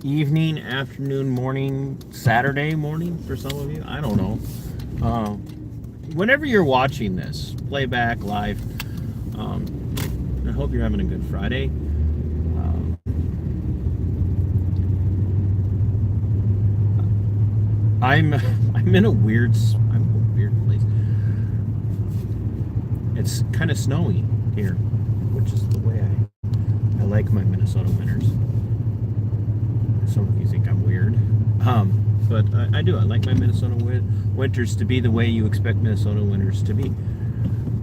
evening, afternoon, morning, Saturday morning for some of you. I don't know. Whenever you're watching this, playback, live, I hope you're having a good Friday. I'm in a weird place. It's kind of snowy here, which is the way I like my Minnesota winters. Some of you think I'm weird, but I do. I like my Minnesota winters to be the way you expect Minnesota winters to be,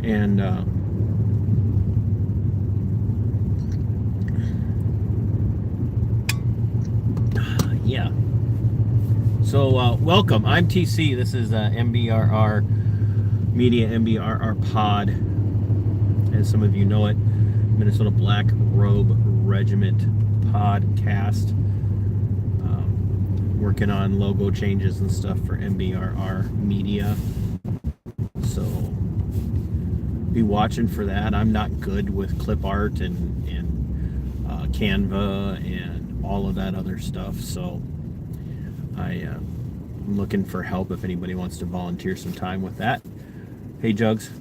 and yeah. So welcome. I'm TC. This is MBRR Media, MBRR Pod, as some of you know it, Minnesota Black Robe Regiment podcast. Working on logo changes and stuff for MBRR Media. So be watching for that. I'm not good with clip art and Canva and all of that other stuff. So I'm looking for help if anybody wants to volunteer some time with that. Hey, Jugs.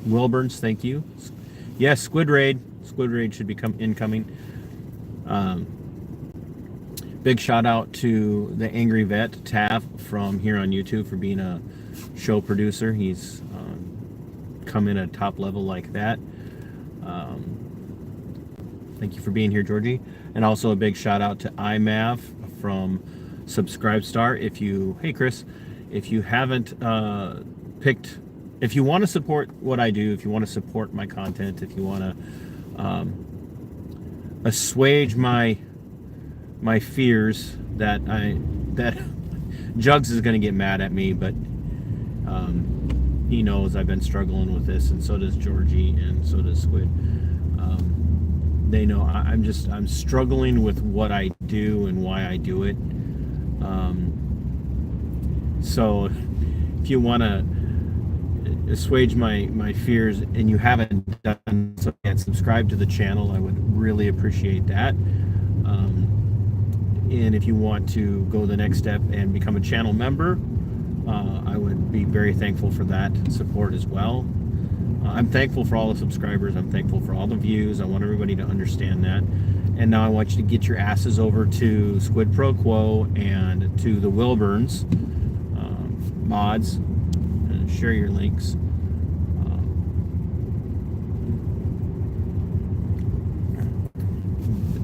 Wilburns, thank you. Yes, Squid Raid. Squid Raid should be incoming. Big shout out to the Angry Vet, Tav, from here on YouTube for being a show producer. He's come in at top level like that. Thank you for being here, Georgie. And also a big shout out to iMav from Subscribestar. Hey Chris, if you haven't if you want to support what I do, if you want to support my content, if you want to assuage my fears that Jugs is going to get mad at me, but he knows I've been struggling with this, and so does Georgie, and so does Squid. They know I'm struggling with what I do and why I do it. So if you want to assuage my fears and you haven't done so yet, subscribe to the channel. I would really appreciate that. And if you want to go the next step and become a channel member, I would be very thankful for that support as well. I'm thankful for all the subscribers. I'm thankful for all the views. I want everybody to understand that. And now I want you to get your asses over to Squid Pro Quo and to the Wilburns mods and share your links.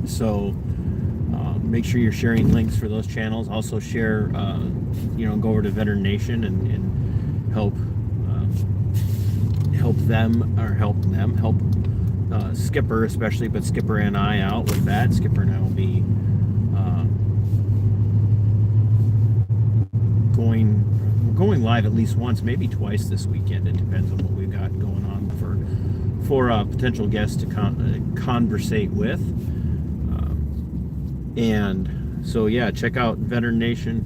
So make sure you're sharing links for those channels. Also share, go over to Veteran Nation and help Skipper especially, but Skipper and I out with that. Skipper and I will be going live at least once, maybe twice this weekend. It depends on what we've got going on for potential guests to conversate with. And so, yeah, check out Veteran Nation.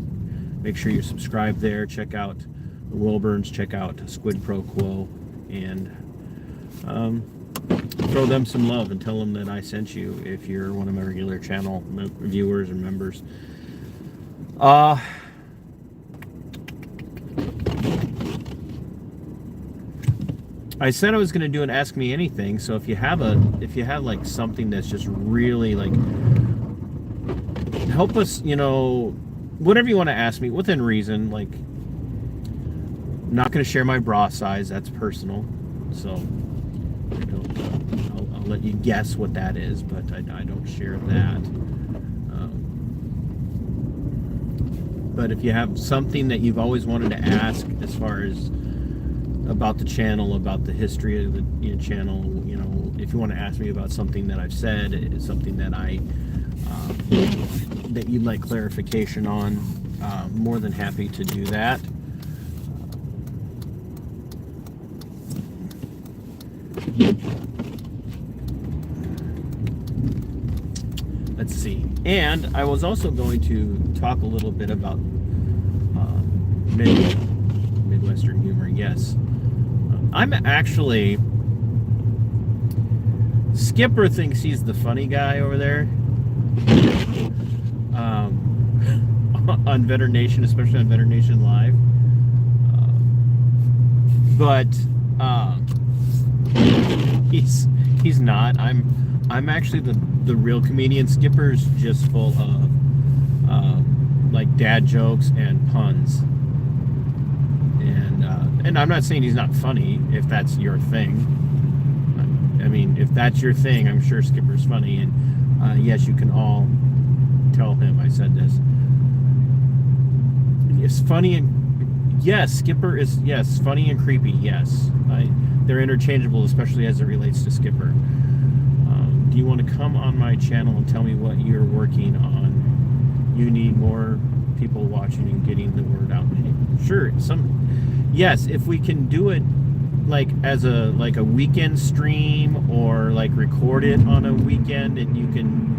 Make sure you're subscribed there. Check out the Wilburns. Check out Squid Pro Quo. And throw them some love and tell them that I sent you if you're one of my regular channel viewers or members. I said I was going to do an Ask Me Anything. So if you have like something that's just really like, help us, whatever you want to ask me within reason. Like, I'm not going to share my bra size. That's personal. So I'll let you guess what that is, but I don't share that. But if you have something that you've always wanted to ask as far as about the channel, about the history of the channel, if you want to ask me about something that I've said, it's something that that you'd like clarification on, more than happy to do that. Let's see. And I was also going to talk a little bit about Midwestern humor. Yes. I'm actually... Skipper thinks he's the funny guy over there. on Veteran Nation, especially on Veteran Nation Live. But he's not. I'm actually the real comedian. Skipper's just full of like dad jokes and puns. And I'm not saying he's not funny if that's your thing. I mean, if that's your thing, I'm sure Skipper's funny. And yes, you can all tell him I said this. It's funny and yes, Skipper is funny and creepy. Yes, they're interchangeable, especially as it relates to Skipper. Do you want to come on my channel and tell me what you're working on? You need more people watching and getting the word out. Sure, yes, if we can do it like as a weekend stream or like record it on a weekend and you can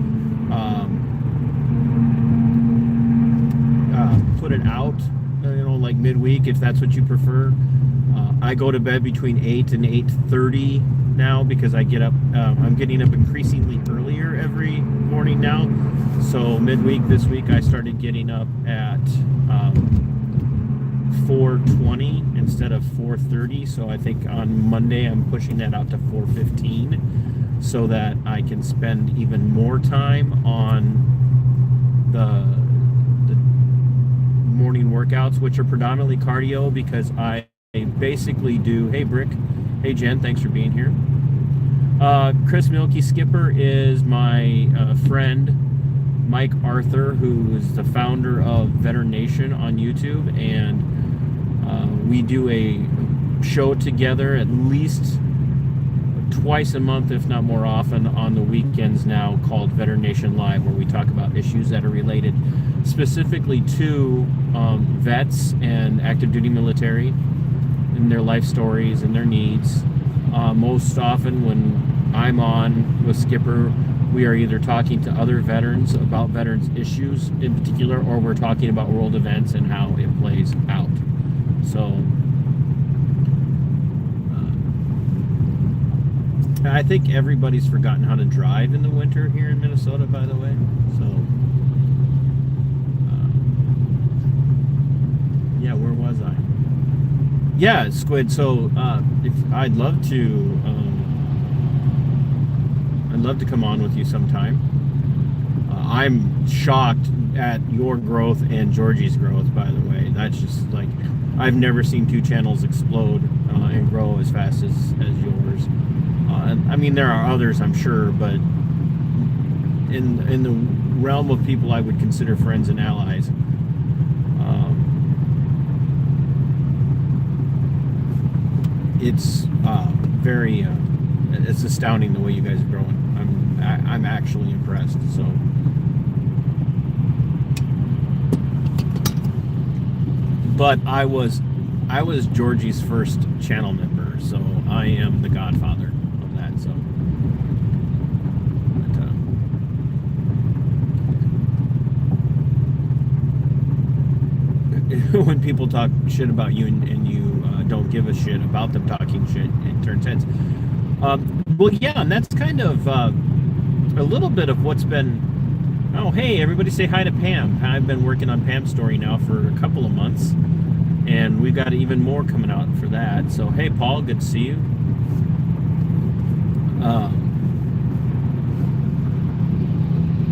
put it out, like midweek if that's what you prefer. I go to bed between 8 and 8:30 now because I get up. I'm getting up increasingly earlier every morning now. So midweek this week I started getting up at 4:20 instead of 4:30. So I think on Monday I'm pushing that out to 4:15 so that I can spend even more time on the morning workouts, which are predominantly cardio, because I basically do. Hey Brick, hey Jen, thanks for being here. Chris Milky, Skipper is my friend Mike Arthur, who is the founder of Veteran Nation on YouTube, and we do a show together at least twice a month, if not more often, on the weekends now, called Veteran Nation Live, where we talk about issues that are related specifically to vets and active duty military and their life stories and their needs. Most often when I'm on with Skipper, we are either talking to other veterans about veterans issues in particular, or we're talking about world events and how it plays out. So I think everybody's forgotten how to drive in the winter here in Minnesota, by the way. So yeah, where was I? Yeah, Squid. So I'd love to come on with you sometime. I'm shocked at your growth and Georgie's growth, by the way. That's just like, I've never seen two channels explode and grow as fast as yours. I mean, there are others, I'm sure, but in the realm of people I would consider friends and allies, it's very it's astounding the way you guys are growing. I'm actually impressed. So but I was Georgie's first channel member, so I am the godfather of that. So but, when people talk shit about you and you don't give a shit about them talking shit, it turns heads. Well, yeah, and that's kind of a little bit of what's been. Oh, hey, everybody say hi to Pam. I've been working on Pam's story now for a couple of months, and we've got even more coming out for that. So, hey, Paul, good to see you.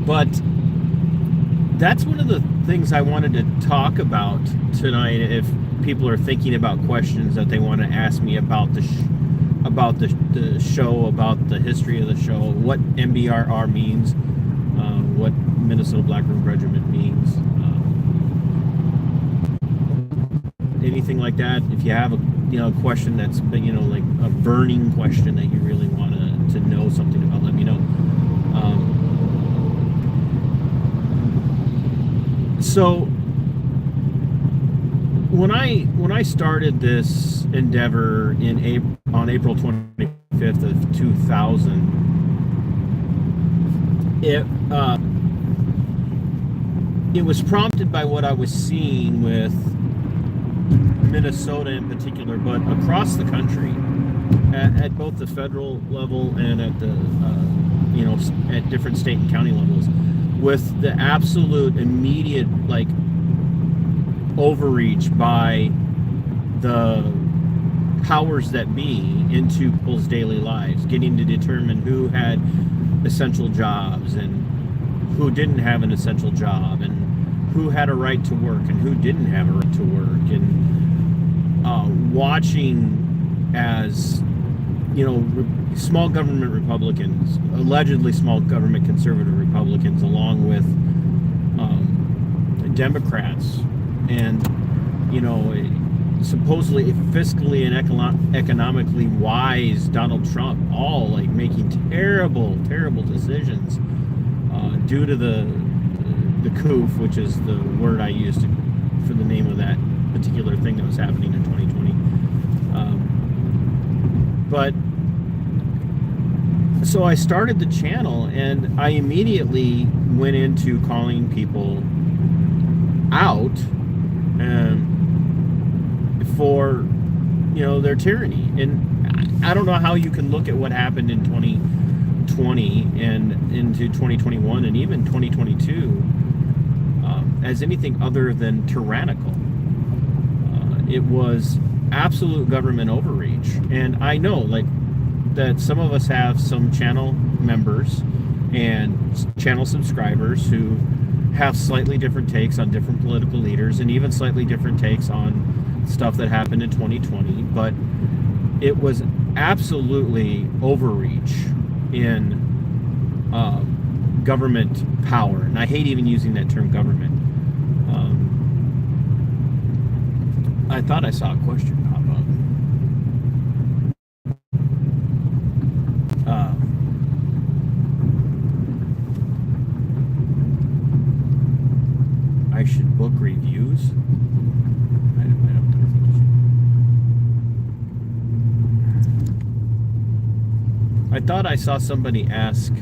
But that's one of the things I wanted to talk about tonight. If people are thinking about questions that they want to ask me about the show, about the history of the show, what MBRR means, what Minnesota Black Room Regiment means, anything like that. If you have a question that's been, like a burning question that you really want to know something about, let me know. So when I started this endeavor on April 25th of 2000, it was prompted by what I was seeing with Minnesota in particular, but across the country, at both the federal level and at the at different state and county levels, with the absolute immediate like overreach by the powers that be into people's daily lives, getting to determine who had essential jobs and who didn't have an essential job, and who had a right to work and who didn't have a right to work, and watching as, you know, small government Republicans, allegedly small government conservative Republicans, along with Democrats, and, you know, supposedly fiscally and economically wise Donald Trump, all like making terrible decisions due to the COOF, which is the word I used for the name of that particular thing that was happening in 2020. But so I started the channel, and I immediately went into calling people out for, you know, their tyranny. And I don't know how you can look at what happened in 2020 and into 2021 and even 2022 as anything other than tyrannical. It was absolute government overreach. And I know, like, that some of us have some channel members and channel subscribers who have slightly different takes on different political leaders, and even slightly different takes on stuff that happened in 2020. But it was absolutely overreach in government power. And I hate even using that term, government. I thought I saw a question pop up. I should book reviews. I don't think you should. I thought I saw somebody ask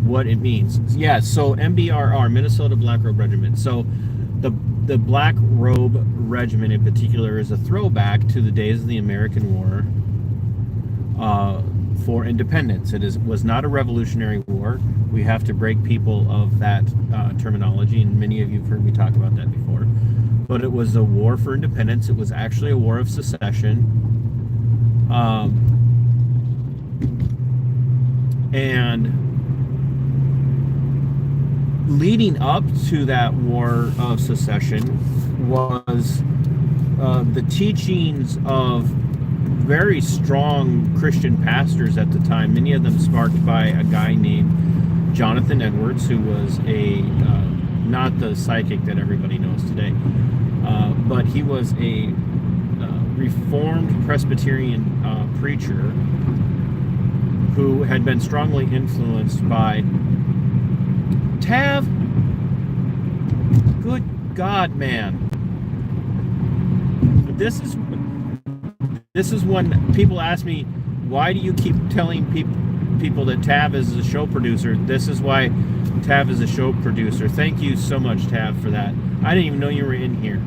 what it means. Yeah, so MBRR, Minnesota Black Robe Regiment. So the Black Robe Regiment in particular is a throwback to the days of the American War for independence. It was not a revolutionary war. We have to break people of that terminology, and many of you have heard me talk about that before. But it was a war for independence. It was actually a war of secession. And leading up to that war of secession was the teachings of very strong Christian pastors at the time, many of them sparked by a guy named Jonathan Edwards, who was not the psychic that everybody knows today, but he was a Reformed Presbyterian preacher who had been strongly influenced by Tav. Good God, man. This is when people ask me, why do you keep telling people that Tav is a show producer? This is why Tav is a show producer. Thank you so much, Tav, for that. I didn't even know you were in here.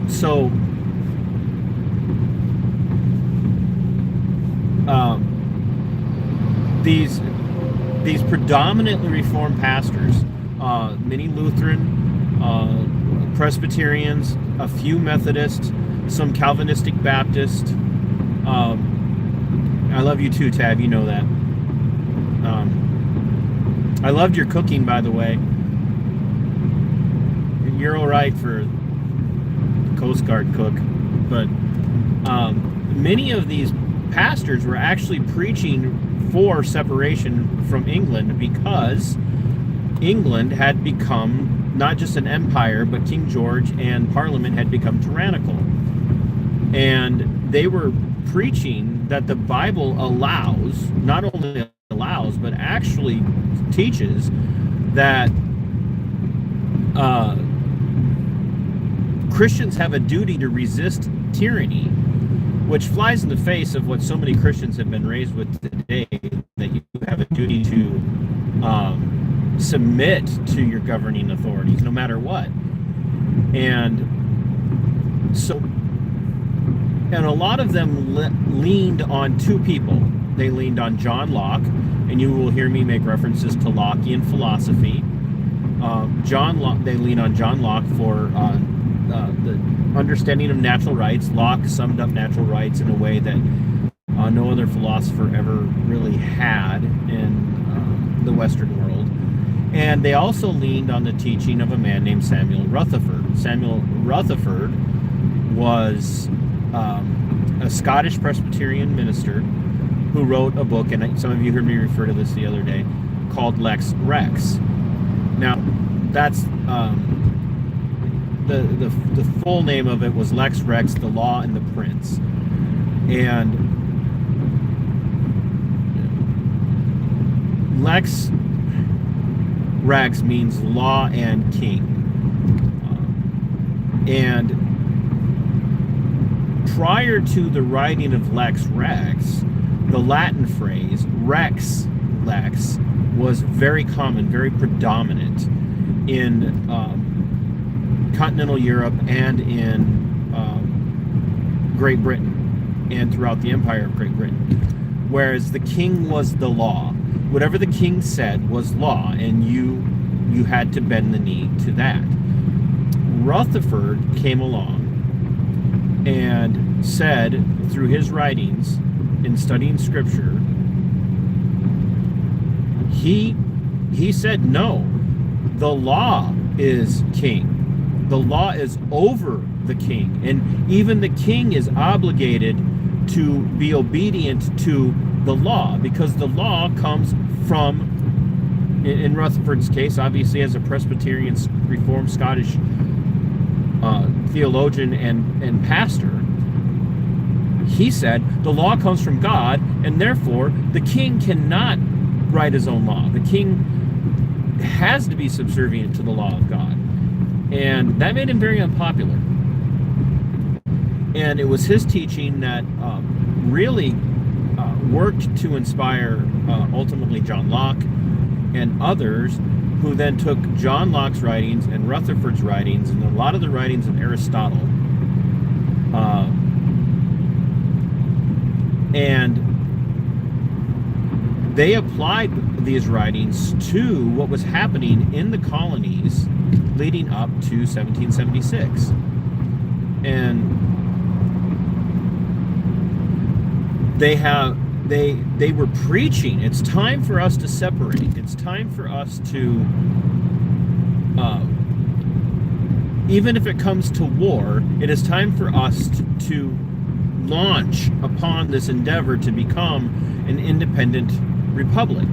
So these predominantly Reformed pastors, many Lutheran, Presbyterians, a few Methodists, some Calvinistic Baptist. I love you too, Tab. You know that. I loved your cooking, by the way. You're all right for Coast Guard cook, but many of these pastors were actually preaching for separation from England, because England had become not just an empire, but King George and Parliament had become tyrannical. And they were preaching that the Bible allows, not only allows, but actually teaches that Christians have a duty to resist tyranny, which flies in the face of what so many Christians have been raised with today, that you have a duty to submit to your governing authorities no matter what. And so And a lot of them leaned on two people. They leaned on John Locke, and you will hear me make references to Lockean philosophy. They lean on John Locke for the understanding of natural rights. Locke summed up natural rights in a way that no other philosopher ever really had in the Western world. And they also leaned on the teaching of a man named Samuel Rutherford. Samuel Rutherford was a Scottish Presbyterian minister who wrote a book, and some of you heard me refer to this the other day, called Lex Rex. Now, that's the full name of it was Lex Rex, the Law and the Prince. And Lex Rex means law and king. And prior to the writing of Lex Rex, the Latin phrase Rex Lex was very common, very predominant in continental Europe and in Great Britain and throughout the Empire of Great Britain. Whereas the king was the law. Whatever the king said was law, and you had to bend the knee to that. Rutherford came along and said, through his writings in studying scripture, he said, no, the law is king. The law is over the king, and even the king is obligated to be obedient to the law, because the law comes from, in Rutherford's case, obviously as a Presbyterian Reformed Scottish theologian and pastor, he said the law comes from God, and therefore the king cannot write his own law. The king has to be subservient to the law of God. And that made him very unpopular. And it was his teaching that really worked to inspire ultimately John Locke and others, who then took John Locke's writings and Rutherford's writings and a lot of the writings of Aristotle, and they applied these writings to what was happening in the colonies leading up to 1776. And they were preaching, it's time for us to separate. It's time for us to, even if it comes to war, it is time for us to launch upon this endeavor to become an independent republic.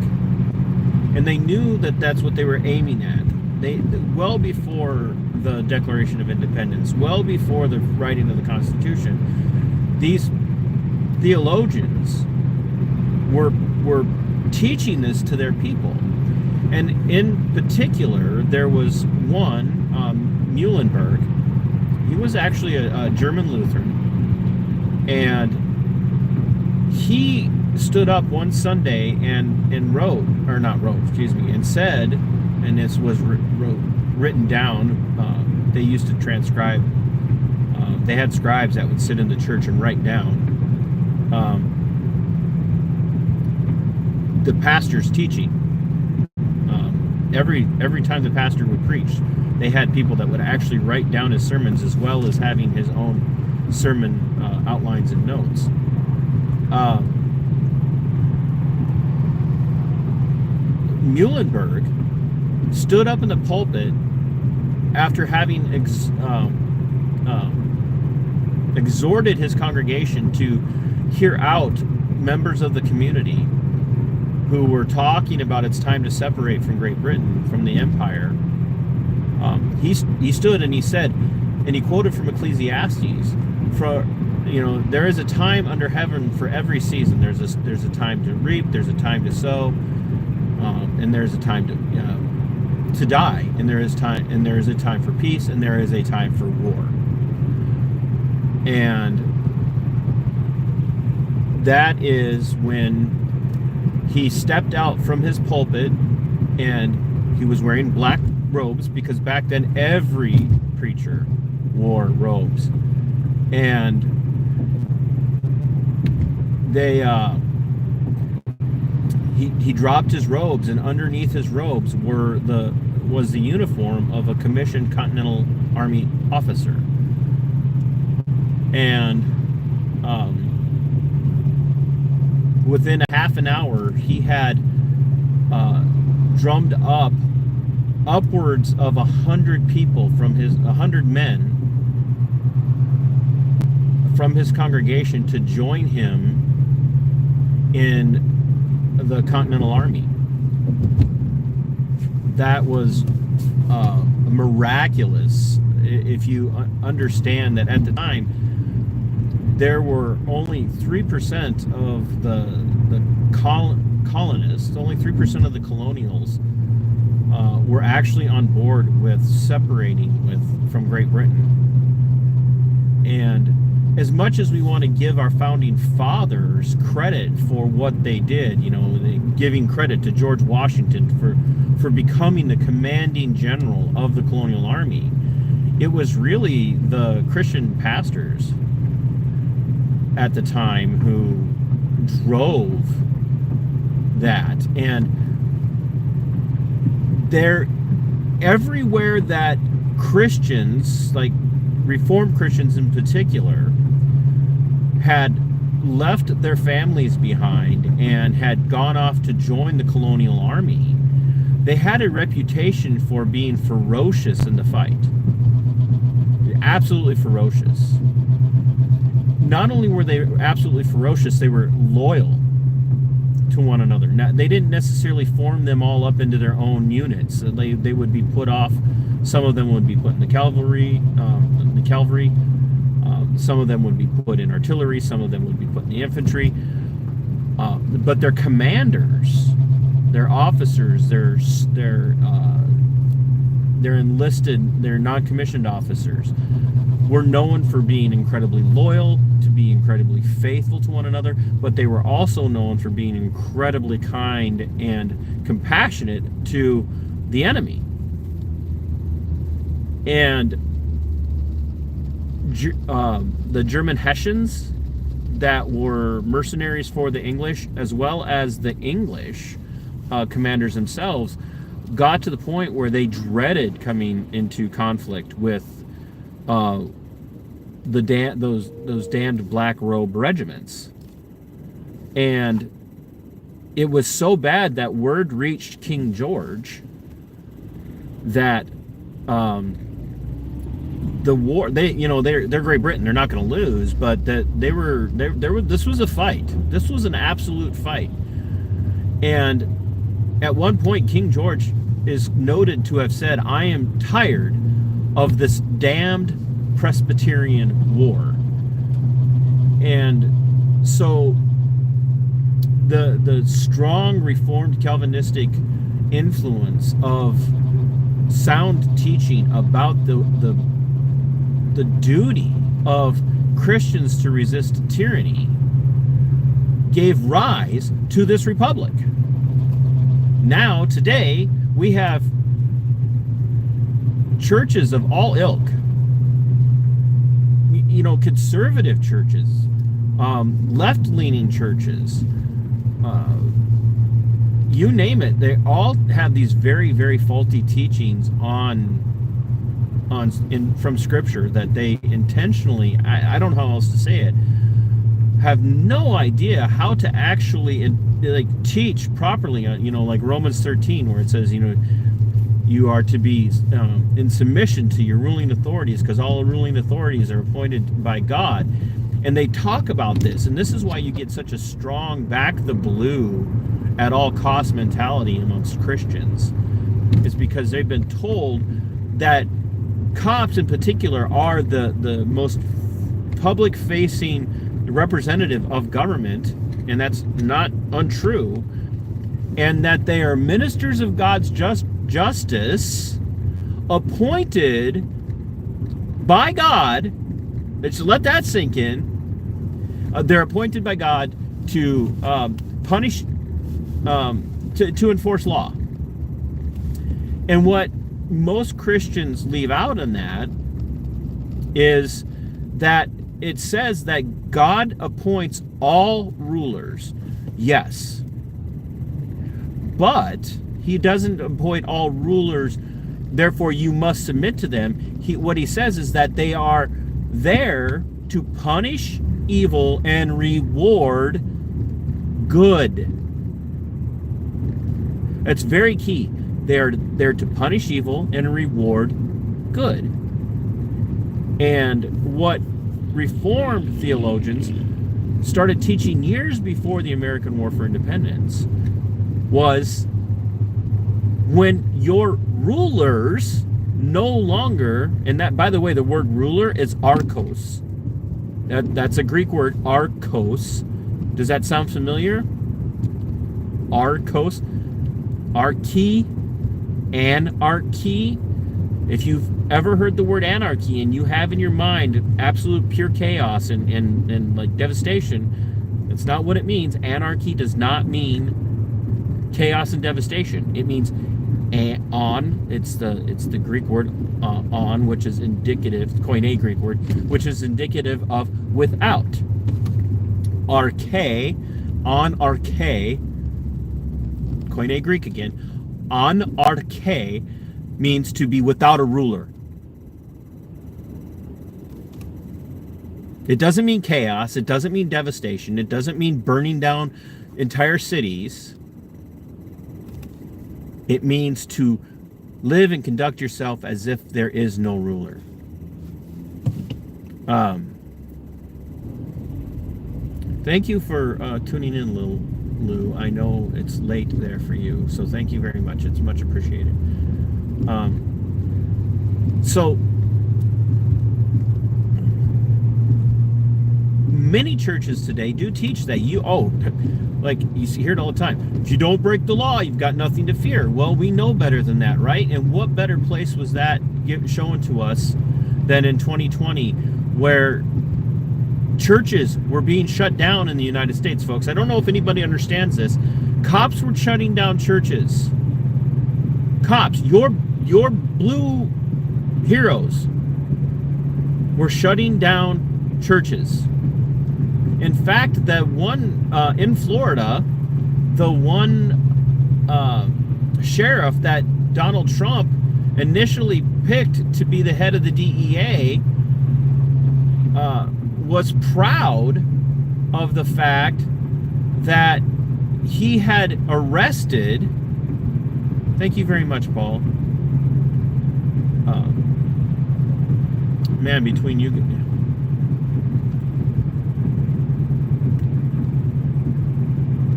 And they knew that that's what they were aiming at. They, well before the Declaration of Independence, well before the writing of the Constitution, these theologians were teaching this to their people. And in particular, there was one, Muhlenberg. He was actually a German Lutheran, and he stood up one Sunday and said, and this was written down. They used to transcribe. They had scribes that would sit in the church and write down the pastor's teaching. Every time the pastor would preach, they had people that would actually write down his sermons, as well as having his own sermon outlines and notes. Muhlenberg stood up in the pulpit after having exhorted his congregation to hear out members of the community who were talking about it's time to separate from Great Britain, from the empire. He stood and he said, and he quoted from Ecclesiastes, there is a time under heaven for every season. There's a time to reap, there's a time to sow, and there's a time to die, and there is a time for peace, and there is a time for war. And that is when he stepped out from his pulpit, and he was wearing black robes, because back then every preacher wore robes. And they he dropped his robes, and underneath his robes was the uniform of a commissioned Continental Army officer. And within a half an hour, he had drummed up upwards of 100 people 100 men from his congregation to join him in the Continental Army. That was miraculous, if you understand that at the time there were only 3% of the colonists, only 3% of the colonials were actually on board with separating from Great Britain. And as much as we want to give our founding fathers credit for what they did, giving credit to George Washington for becoming the commanding general of the colonial army, it was really the Christian pastors at the time who drove that. And everywhere that Christians, like Reformed Christians in particular, had left their families behind and had gone off to join the colonial army, they had a reputation for being ferocious in the fight. Absolutely ferocious. Not only were they absolutely ferocious, they were loyal to one another. Now, they didn't necessarily form them all up into their own units. They would be put off. Some of them would be put in the cavalry. Some of them would be put in artillery. Some of them would be put in the infantry. But their commanders, their officers, their enlisted, their non-commissioned officers, were known for being incredibly loyal, to be incredibly faithful to one another, but they were also known for being incredibly kind and compassionate to the enemy. And the German Hessians that were mercenaries for the English, as well as the English commanders themselves, got to the point where they dreaded coming into conflict with those damned black robe regiments. And it was so bad that word reached King George that the war, they're Great Britain, they're not going to lose, but that this was a fight. This was an absolute fight. And at one point, King George is noted to have said, "I am tired of this damned Presbyterian war." And so the strong Reformed Calvinistic influence of sound teaching about the duty of Christians to resist tyranny gave rise to this republic. Now, today, we have churches of all ilk, conservative churches, left-leaning churches, you name it. They all have these very, very faulty teachings from Scripture that they intentionally, I don't know how else to say it, have no idea how to actually teach properly. Like Romans 13, where it says, you are to be in submission to your ruling authorities, because all ruling authorities are appointed by God. And they talk about this, and this is why you get such a strong back the blue at all cost mentality amongst Christians. It's because they've been told that cops in particular are the most public-facing representative of government, and that's not untrue, and that they are ministers of God's justice appointed by God. Let's let that sink in. They're appointed by God to punish, to enforce law. And what most Christians leave out in that is that it says that God appoints all rulers. Yes. But he doesn't appoint all rulers, therefore you must submit to them. What he says is that they are there to punish evil and reward good. That's very key. They are there to punish evil and reward good. And what Reformed theologians started teaching years before the American War for Independence was, when your rulers no longer, and that, by the way, the word ruler is archos. That's a Greek word, archos. Does that sound familiar? Archos. Archy. Anarchy. If you've ever heard the word anarchy and you have in your mind absolute pure chaos and like devastation, that's not what it means. Anarchy does not mean chaos and devastation. It means on. It's the Greek word on, which is indicative, koine Greek word, which is indicative of without. Arche, on arche, koine Greek again, on arche means to be without a ruler. It doesn't mean chaos. It doesn't mean devastation. It doesn't mean burning down entire cities. It means to live and conduct yourself as if there is no ruler. Thank you for tuning in, Lou. I know it's late there for you, so thank you very much. It's much appreciated. So many churches today do teach that like you hear it all the time. If you don't break the law, you've got nothing to fear. Well, we know better than that, right? And what better place was that shown to us than in 2020, where churches were being shut down in the United States, folks. I don't know if anybody understands this. Cops were shutting down churches. Cops, your blue heroes were shutting down churches. In fact, the one in Florida, the one sheriff that Donald Trump initially picked to be the head of the DEA was proud of the fact that he had arrested. Thank you very much, Paul. Man, between you.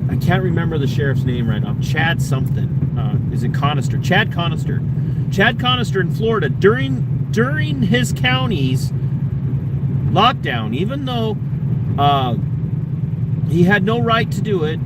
I can't remember the sheriff's name right now. Chad something. Is it Conister? Chad Conister. Chad Conister in Florida during his county's lockdown, even though he had no right to do it.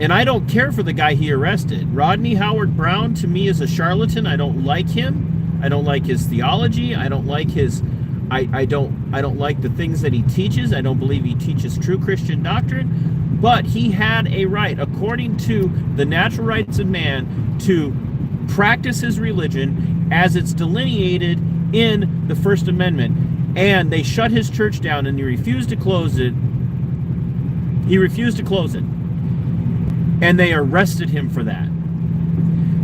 And I don't care for the guy he arrested. Rodney Howard Brown, to me, is a charlatan. I don't like him. I don't like his theology. I don't like his. I don't like the things that he teaches. I don't believe he teaches true Christian doctrine. But he had a right, according to the natural rights of man, to practice his religion as it's delineated in the First Amendment. And they shut his church down, and he refused to close it. He refused to close it. And they arrested him for that.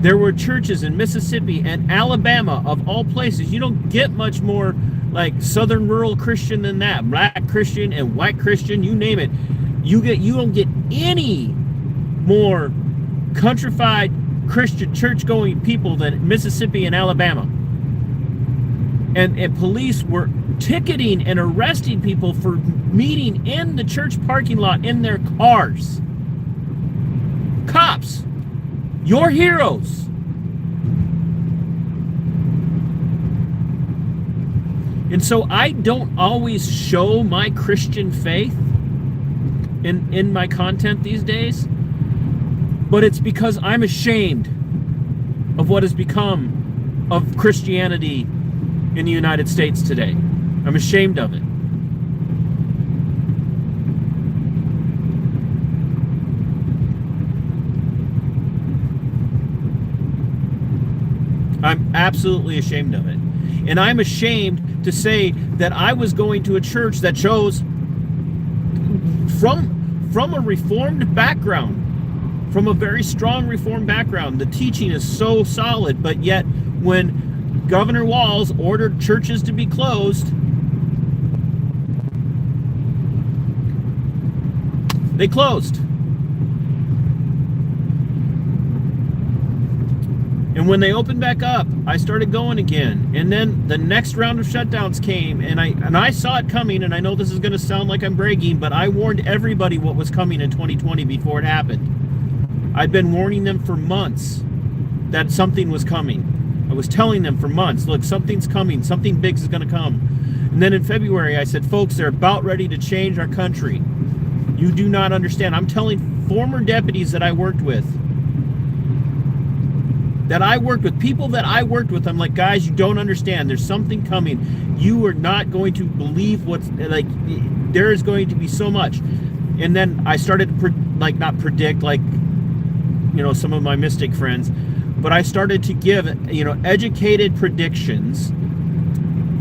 There were churches in Mississippi and Alabama, of all places. You don't get much more like southern rural Christian than that. Black Christian and white Christian, you name it. You don't get any more countrified Christian church-going people than Mississippi and Alabama. And police were ticketing and arresting people for meeting in the church parking lot in their cars. Cops, your heroes. And so I don't always show my Christian faith in my content these days, but it's because I'm ashamed of what has become of Christianity in the United States today. I'm ashamed of it. I'm absolutely ashamed of it. And I'm ashamed to say that I was going to a church that chose from a Reformed background, from a very strong Reformed background. The teaching is so solid, but yet when Governor Walz ordered churches to be closed, they closed. And when they opened back up, I started going again. And then the next round of shutdowns came, and I saw it coming, and I know this is going to sound like I'm bragging, but I warned everybody what was coming in 2020 before it happened. I'd been warning them for months that something was coming. I was telling them for months, look, something's coming, something big is going to come. And then in February, I said, folks, they're about ready to change our country. You do not understand. I'm telling former deputies that I worked with, people that I worked with, I'm like, guys, you don't understand. There's something coming. You are not going to believe what's, like, there is going to be so much. And then I started to, not predict, like, you know, some of my mystic friends, but I started to give, you know, educated predictions,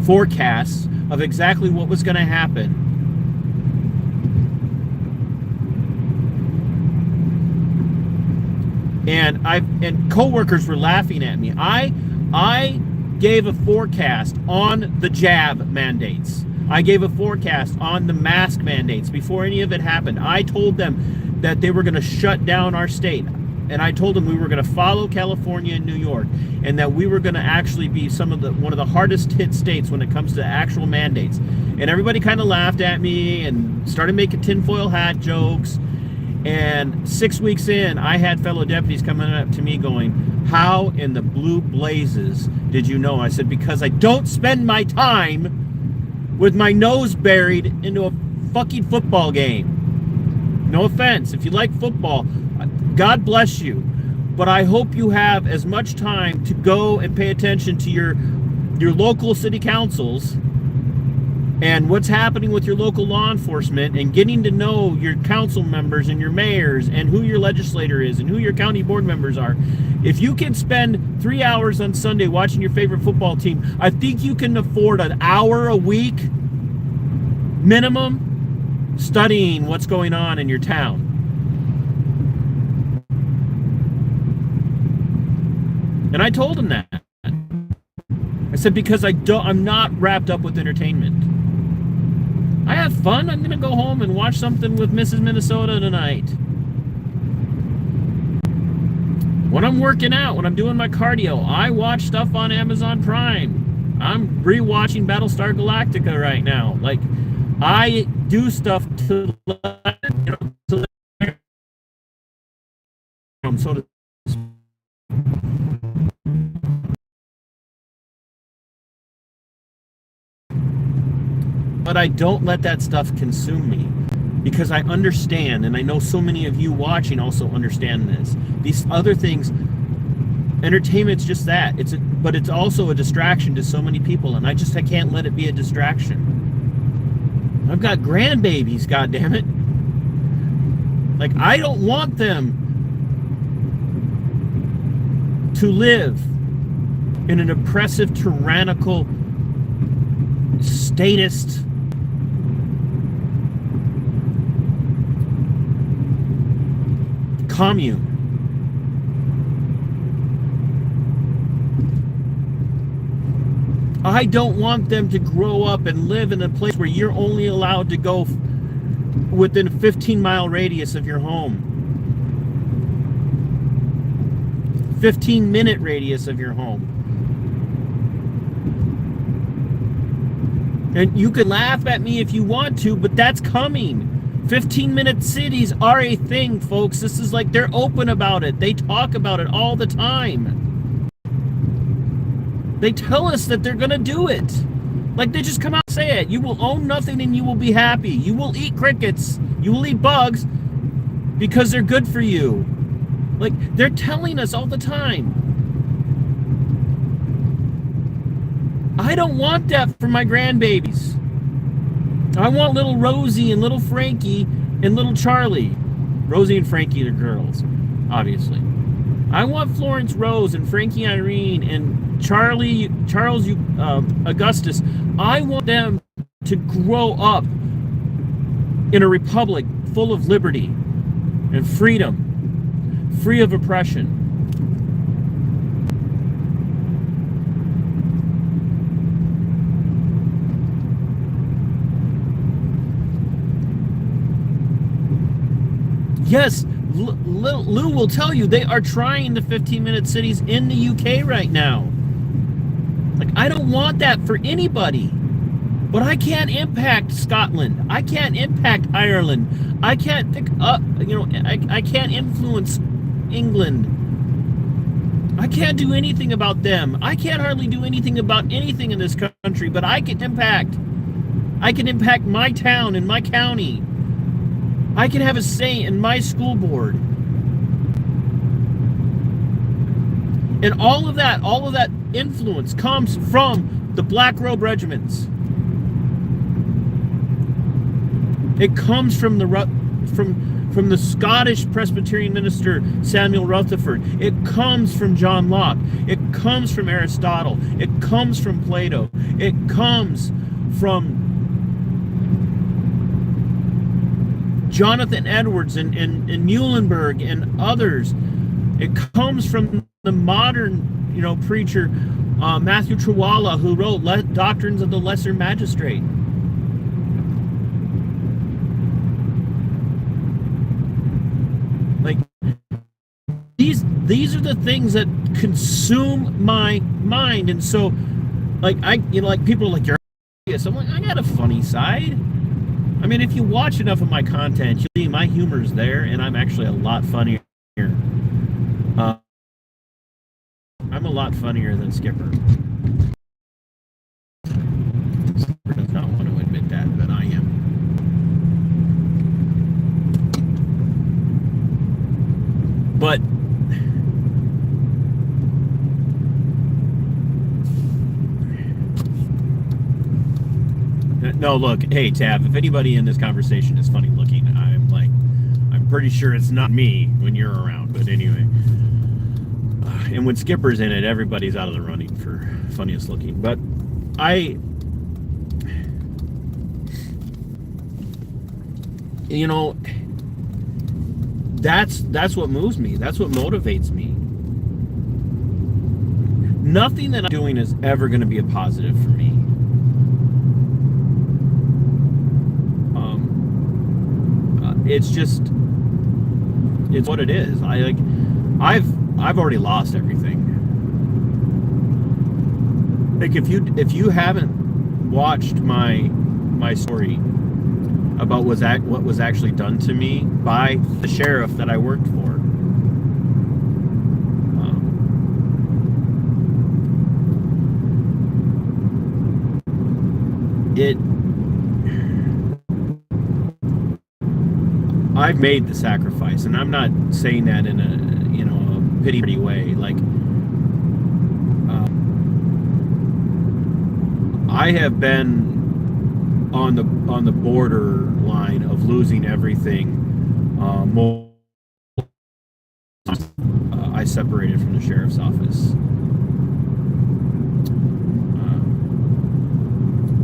forecasts of exactly what was going to happen. And coworkers were laughing at me. I gave a forecast on the jab mandates. I gave a forecast on the mask mandates before any of it happened. I told them that they were going to shut down our state. And I told them we were going to follow California and New York, and that we were going to actually be one of the hardest hit states when it comes to actual mandates. And everybody kind of laughed at me and started making tinfoil hat jokes. And 6 weeks in, I had fellow deputies coming up to me going, how in the blue blazes did you know? I said, because I don't spend my time with my nose buried into a fucking football game. No offense. If you like football, God bless you. But I hope you have as much time to go and pay attention to your local city councils and what's happening with your local law enforcement, and getting to know your council members and your mayors and who your legislator is and who your county board members are. If you can spend 3 hours on Sunday watching your favorite football team, I think you can afford an hour a week minimum studying what's going on in your town. And I told him that. I said, because I'm not wrapped up with entertainment. I have fun. I'm going to go home and watch something with Mrs. Minnesota tonight. When I'm working out, when I'm doing my cardio, I watch stuff on Amazon Prime. I'm rewatching Battlestar Galactica right now. Like, I do stuff to let, you know, to let, so to, but I don't let that stuff consume me, because I understand, and I know so many of you watching also understand this. These other things, entertainment's just that. But it's also a distraction to so many people, and I can't let it be a distraction. I've got grandbabies, goddammit. Like, I don't want them to live in an oppressive, tyrannical, statist commune. I don't want them to grow up and live in a place where you're only allowed to go within a 15-mile radius of your home. 15-minute radius of your home. And you can laugh at me if you want to, but that's coming. 15-minute cities are a thing, folks. This is like, they're open about it. They talk about it all the time. They tell us that they're going to do it. Like, they just come out and say it. You will own nothing and you will be happy. You will eat crickets. You will eat bugs because they're good for you. Like, they're telling us all the time. I don't want that for my grandbabies. I want little Rosie and little Frankie and little Charlie. Rosie and Frankie are girls, obviously. I want Florence Rose and Frankie Irene and Charles Augustus, I want them to grow up in a republic full of liberty and freedom, free of oppression. Yes, Lou will tell you they are trying the 15-minute cities in the UK right now. Like, I don't want that for anybody. But I can't impact Scotland. I can't impact Ireland. I can't pick up, I can't influence England. I can't do anything about them. I can't hardly do anything about anything in this country, but I can impact. I can impact my town and my county. I can have a say in my school board. And all of that influence comes from the Black Robe regiments. It comes from the Scottish Presbyterian minister Samuel Rutherford. It comes from John Locke. It comes from Aristotle. It comes from Plato. It comes from Jonathan Edwards and Muhlenberg and others. It comes from the modern, preacher Matthew Trewalla, who wrote Doctrines of the Lesser Magistrate. Like, these are the things that consume my mind, and so, like, people are like, you're serious. I'm like, I got a funny side. I mean, if you watch enough of my content, you'll see my humor's there, and I'm actually a lot funnier. I'm a lot funnier than Skipper. Skipper does not want to admit that, but I am. But no, look, hey Tab, if anybody in this conversation is funny looking, I'm pretty sure it's not me when you're around. But anyway, and when Skipper's in it, everybody's out of the running for funniest looking. But that's what moves me. That's what motivates me. Nothing that I'm doing is ever going to be a positive for me. It's what it is. I've already lost everything. Like, if you haven't watched my story about what was actually done to me by the sheriff that I worked for, I've made the sacrifice, and I'm not saying that in a pity way. Like, I have been on the borderline of losing everything. I separated from the sheriff's office.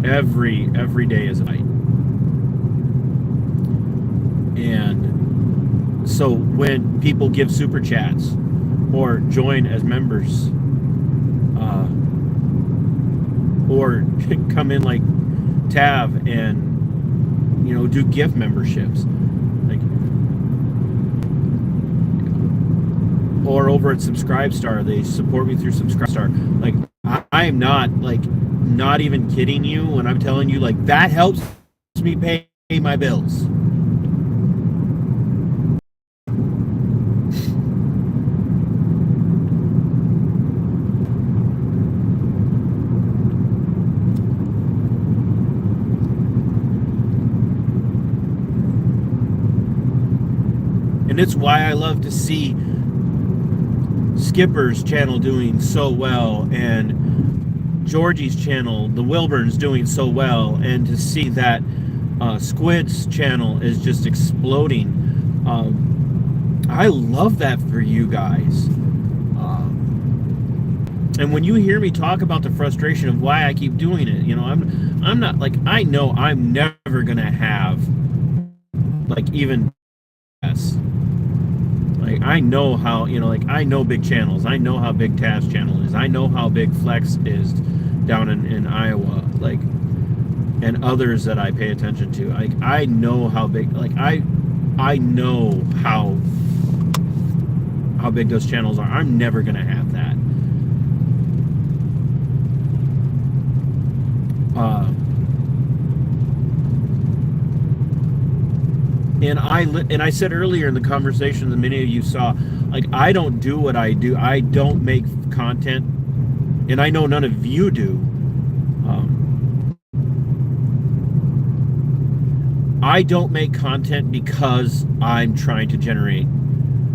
Every day is a fight. And so when people give super chats or join as members, or come in like Tav and do gift memberships, like, or over at Subscribestar, they support me through Subscribestar. Like, I am not even kidding you when I'm telling you, like, that helps me pay my bills. And it's why I love to see Skipper's channel doing so well, and Georgie's channel, the Wilburns, doing so well, and to see that Squid's channel is just exploding. I love that for you guys. And when you hear me talk about the frustration of why I keep doing it, I'm not like, I know I'm never gonna have like even yes. Like I know how, like I know big channels. I know how big Taz channel is. I know how big Flex is down in Iowa. Like, and others that I pay attention to. Like I know how big, like I know how big those channels are. I'm never gonna have that. And I said earlier in the conversation that many of you saw, like I don't do what I do. I don't make content, and I know none of you do. I don't make content because I'm trying to generate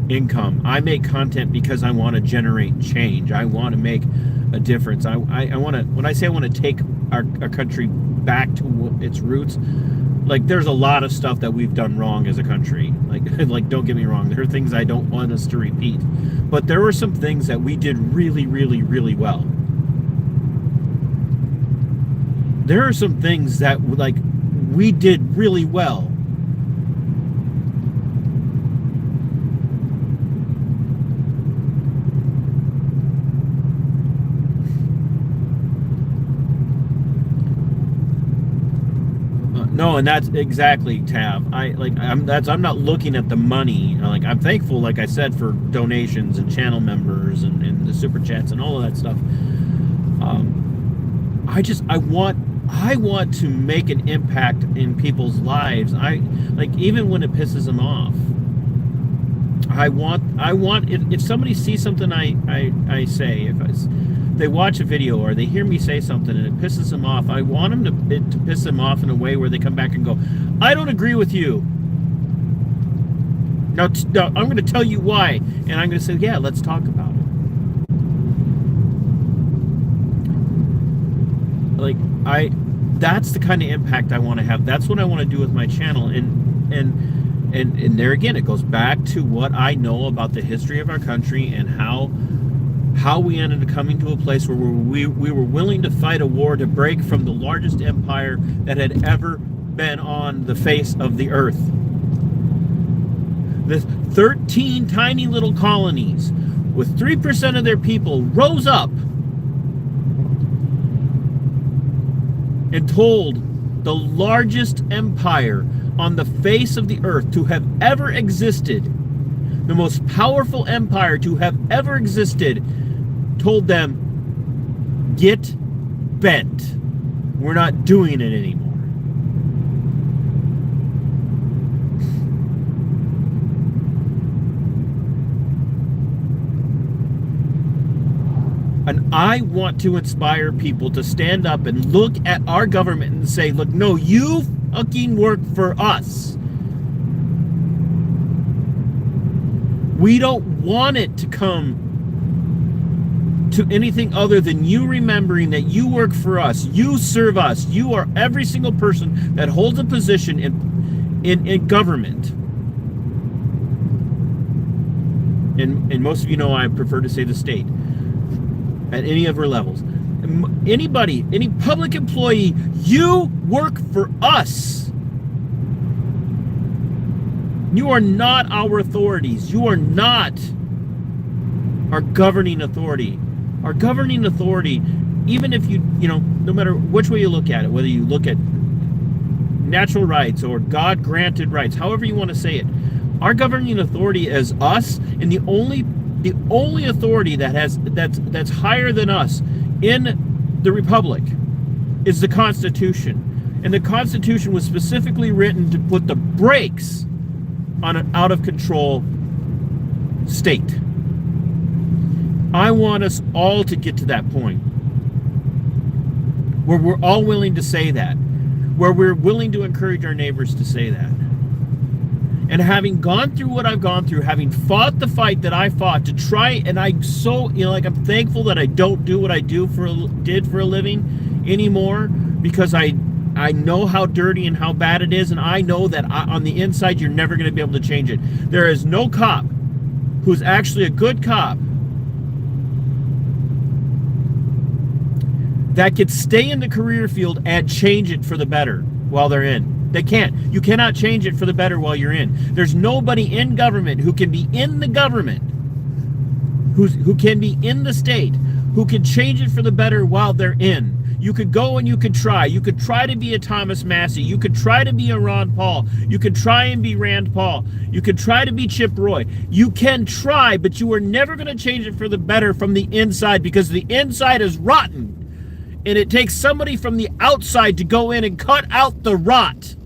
income. I make content because I want to generate change. I want to make a difference. I want to, when I say I want to take our country back to its roots, like there's a lot of stuff that we've done wrong as a country. Like don't get me wrong, there are things I don't want us to repeat. But there were some things that we did really, really, really well. There are some things that like we did really well. No, and that's exactly, Tav. I'm not looking at the money. Like I'm thankful, like I said, for donations and channel members and the super chats and all of that stuff. I want to make an impact in people's lives. Even when it pisses them off. I want if somebody sees something I say, if they watch a video or they hear me say something and it pisses them off, I want them to piss them off in a way where they come back and go, I don't agree with you. Now I'm going to tell you why, and I'm going to say, yeah, let's talk about it. That's the kind of impact I want to have. That's what I want to do with my channel, and there again, it goes back to what I know about the history of our country and how we ended up coming to a place where we were willing to fight a war to break from the largest empire that had ever been on the face of the earth. The 13 tiny little colonies with 3% of their people rose up and told the largest empire on the face of the earth to have ever existed, the most powerful empire to have ever existed, told them, get bent. We're not doing it anymore. And I want to inspire people to stand up and look at our government and say, look, no, you fucking work for us. We don't want it to come to anything other than you remembering that you work for us, you serve us, you are every single person that holds a position in government. And most of you know I prefer to say the state. At any of our levels. Anybody, any public employee, you work for us. You are not our authorities. You are not our governing authority. Our governing authority, even if no matter which way you look at it, whether you look at natural rights or God-granted rights, however you want to say it, our governing authority is us, and the only authority that's higher than us in the Republic is the Constitution. And the Constitution was specifically written to put the brakes on an out-of-control state. I want us all to get to that point where we're all willing to say that, where we're willing to encourage our neighbors to say that. And having gone through what I've gone through, having fought the fight that I fought to try, and I'm so, I'm thankful that I don't do what I did for a living anymore, because I know how dirty and how bad it is, and I know that on the inside you're never going to be able to change it. There is no cop who's actually a good cop that could stay in the career field and change it for the better while they're in. They can't. You cannot change it for the better while you're in. There's nobody in government who can be in the government, who can be in the state, who can change it for the better while they're in. You could go and you could try. You could try to be a Thomas Massey. You could try to be a Ron Paul. You could try and be Rand Paul. You could try to be Chip Roy. You can try, but you are never going to change it for the better from the inside, because the inside is rotten. And it takes somebody from the outside to go in and cut out the rot.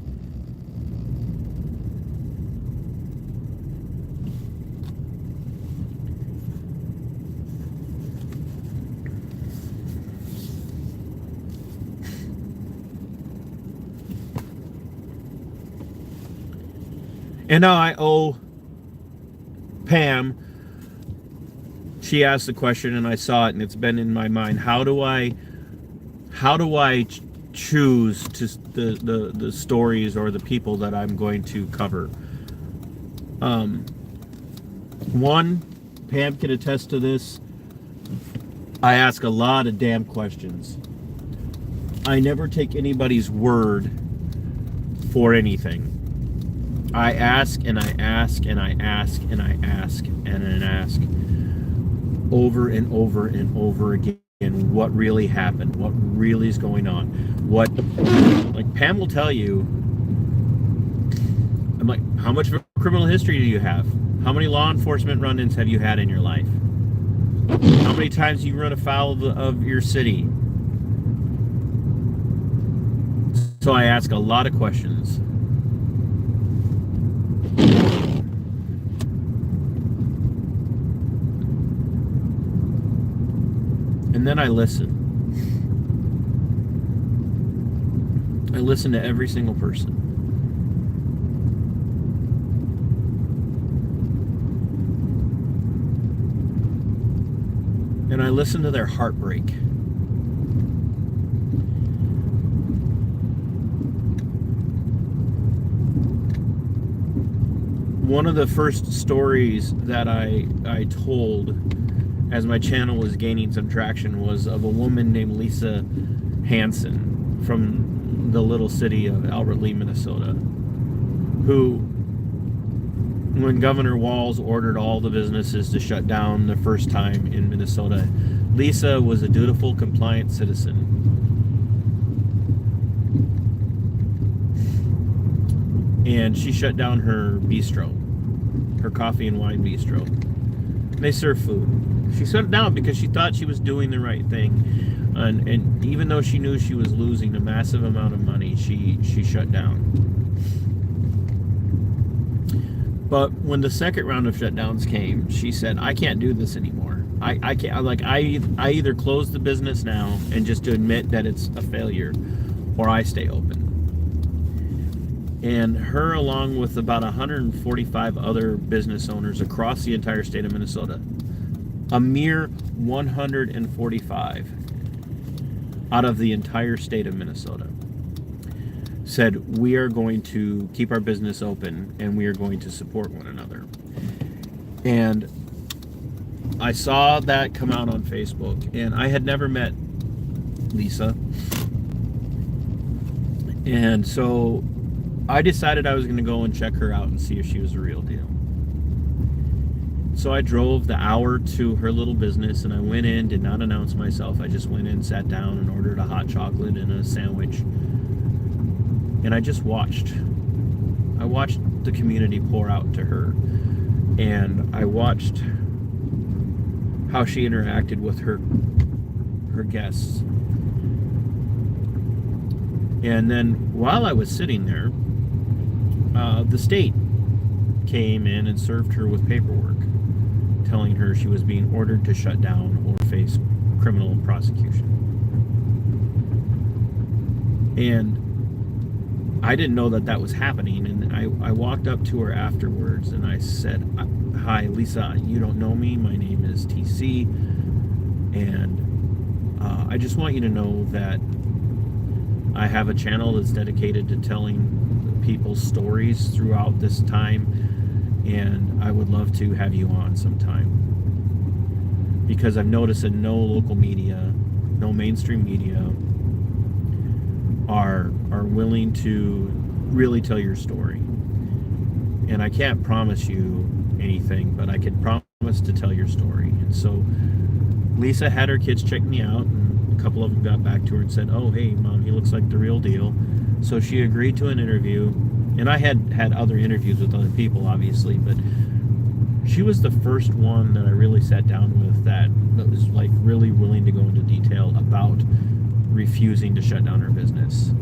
And now I owe Pam. She asked the question and I saw it, and it's been in my mind. How do I choose to the stories or the people that I'm going to cover? One, Pam can attest to this. I ask a lot of damn questions. I never take anybody's word for anything. I ask and I ask and I ask and I ask and I ask over and over and over again what really happened, what really is going on. What, like Pam will tell you, I'm like, how much criminal history do you have? How many law enforcement run-ins have you had in your life? How many times you run afoul of your city? So I ask a lot of questions. And then I listen. I listen to every single person. And I listen to their heartbreak. One of the first stories that I told as my channel was gaining some traction was of a woman named Lisa Hansen from the little city of Albert Lea, Minnesota, who, when Governor Walz ordered all the businesses to shut down the first time in Minnesota, Lisa was a dutiful, compliant citizen. And she shut down her bistro, her coffee and wine bistro. They serve food. She shut it down because she thought she was doing the right thing. And even though she knew she was losing a massive amount of money, she shut down. But when the second round of shutdowns came, she said, I can't do this anymore. I can't, like, I either close the business now and just to admit that it's a failure, or I stay open. And her, along with about 145 other business owners across the entire state of Minnesota, a mere 145 out of the entire state of Minnesota, said, we are going to keep our business open and we are going to support one another. And I saw that come out on Facebook, and I had never met Lisa. And so I decided I was going to go and check her out and see if she was the real deal. So I drove the hour to her little business, and I went in, did not announce myself. I just went in, sat down, and ordered a hot chocolate and a sandwich. And I just watched. I watched the community pour out to her. And I watched how she interacted with her guests. And then while I was sitting there, the state came in and served her with paperwork telling her she was being ordered to shut down or face criminal prosecution. And I didn't know that was happening, and I walked up to her afterwards and I said, hi Lisa, you don't know me, my name is TC, and I just want you to know that I have a channel that's dedicated to telling people's stories throughout this time, and I would love to have you on sometime, because I've noticed that no local media no mainstream media are willing to really tell your story. And I can't promise you anything, but I can promise to tell your story. And so Lisa had her kids check me out, and a couple of them got back to her and said, "Oh, hey, Mom, he looks like the real deal." So she agreed to an interview, and I had other interviews with other people, obviously, but she was the first one that I really sat down with that was like really willing to go into detail about refusing to shut down her business.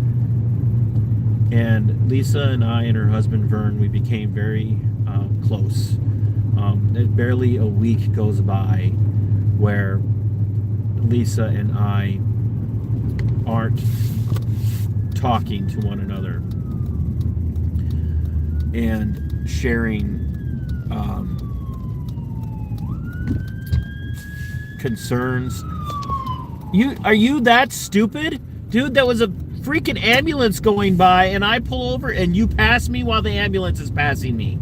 And Lisa and I and her husband Vern, we became very close. Barely a week goes by where Lisa and I aren't talking to one another and sharing concerns. Are you that stupid? Dude, that was a freaking ambulance going by, and I pull over and you pass me while the ambulance is passing me.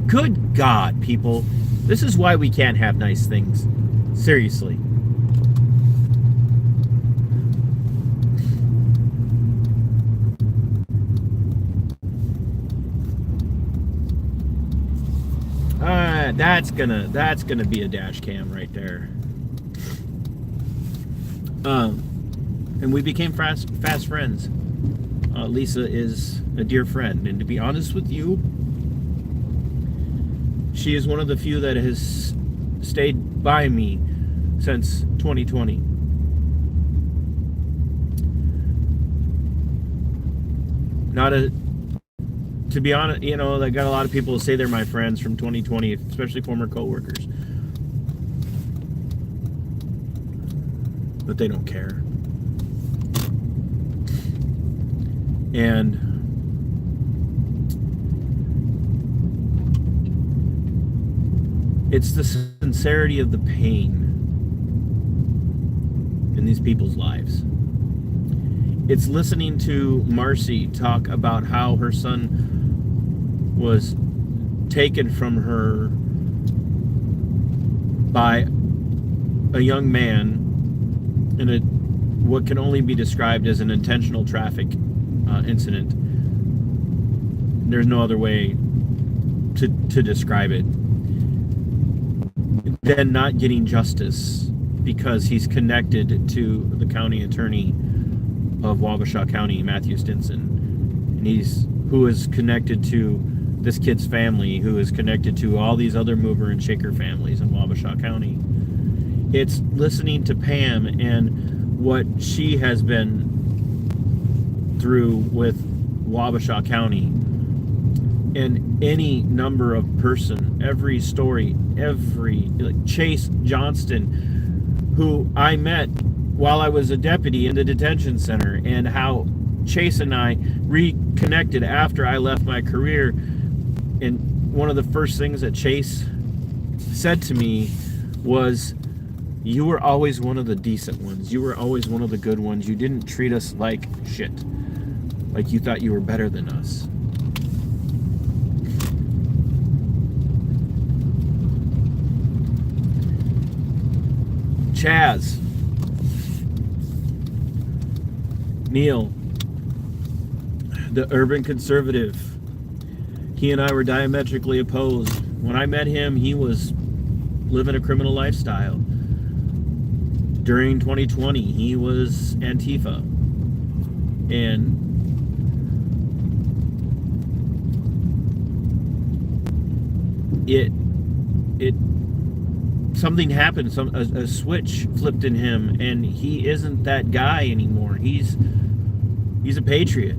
Good God, people. This is why we can't have nice things. Seriously. That's gonna be a dash cam right there. And we became fast friends. Lisa is a dear friend, and to be honest with you, she is one of the few that has stayed by me since 2020. To be honest, I got a lot of people who say they're my friends from 2020, especially former coworkers. But they don't care. And it's the sincerity of the pain in these people's lives. It's listening to Marcy talk about how her son was taken from her by a young man in what can only be described as an intentional traffic incident. There's no other way to describe it. Then not getting justice because he's connected to the county attorney of Wabasha County, Matthew Stinson, and who is connected to this kid's family, who is connected to all these other mover and shaker families in Wabasha County. It's listening to Pam and what she has been through with Wabasha County, and any number of person, every story, like Chase Johnston, who I met while I was a deputy in the detention center, and how Chase and I reconnected after I left my career. And one of the first things that Chase said to me was, "You were always one of the decent ones. You were always one of the good ones. You didn't treat us like shit. Like you thought you were better than us." Chaz, Neil, the urban conservative, he and I were diametrically opposed. When I met him, he was living a criminal lifestyle. During 2020, he was Antifa. And something happened, a switch flipped in him, and he isn't that guy anymore. He's a patriot.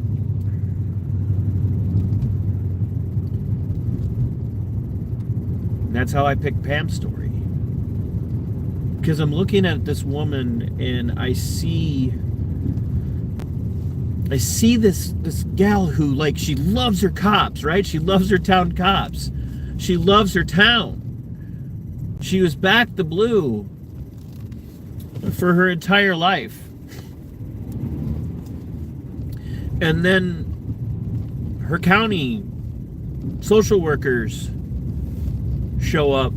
And that's how I picked Pam's story. Because I'm looking at this woman and I see this gal who, like, she loves her cops, right? She loves her town cops. She loves her town. She was back the blue for her entire life. And then her county social workers show up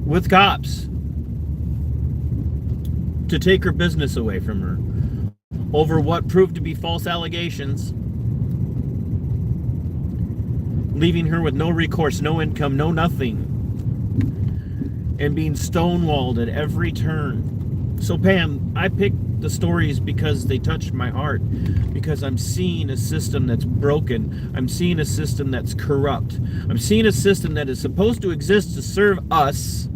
with cops to take her business away from her over what proved to be false allegations, leaving her with no recourse, no income, no nothing, and being stonewalled at every turn. So Pam, I picked the stories because they touched my heart, because I'm seeing a system that's broken. I'm seeing a system that's corrupt. I'm seeing a system that is supposed to exist to serve us.